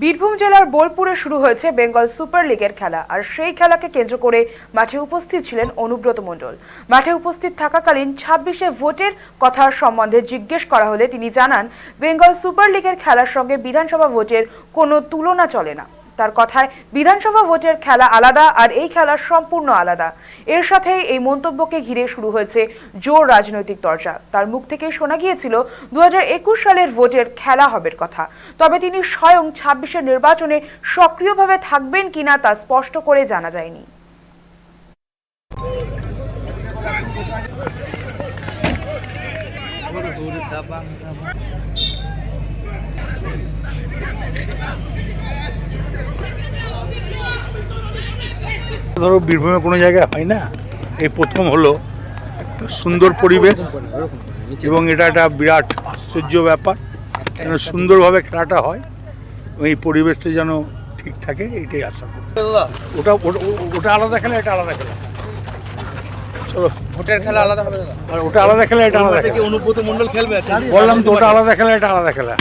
বীরভূম জেলার বোলপুরে শুরু হয়েছে বেঙ্গল সুপার লিগের খেলা। আর সেই খেলাকে কেন্দ্র করে মাঠে উপস্থিত ছিলেন অনুব্রত মণ্ডল। মাঠে উপস্থিত থাকাকালীন ২৬শে ভোটের কথা সম্বন্ধে জিজ্ঞেস করা হলে তিনি জানান, বেঙ্গল সুপার লিগের খেলার সঙ্গে বিধানসভা ভোটের কোনো তুলনা চলে না। তার কথায় বিধানসভা ভোটের খেলা আলাদা আর এই খেলা সম্পূর্ণ আলাদা। এর সাথে এই মন্তব্যকে ঘিরে শুরু হয়েছে জোর রাজনৈতিক চর্চা। তার মুখ থেকে শোনা গিয়েছিল ২০২১ সালের ভোটের খেলা হবের কথা, তবে তিনি স্বয়ং ২৬শে নির্বাচনে সক্রিয়ভাবে থাকবেন কিনা তা স্পষ্ট করে জানা যায়নি। ধরো বীরভূমে কোনো জায়গায় হয় না, এই প্রথম হলো। একটা সুন্দর পরিবেশ এবং এটা একটা বিরাট আশ্চর্য ব্যাপার, যেন সুন্দরভাবে খেলাটা হয় এবং এই পরিবেশটা যেন ঠিক থাকে, এইটাই আশা করি। ওটা ওটা আলাদা খেলা, এটা আলাদা খেলা। চলো, ভোটের খেলা আলাদা হবে, আর ওটা আলাদা খেলা, এটা আলাদা খেলা। অনুব্রত মণ্ডল খেলবে, বললাম তো, ওটা আলাদা খেলা, এটা আলাদা খেলা।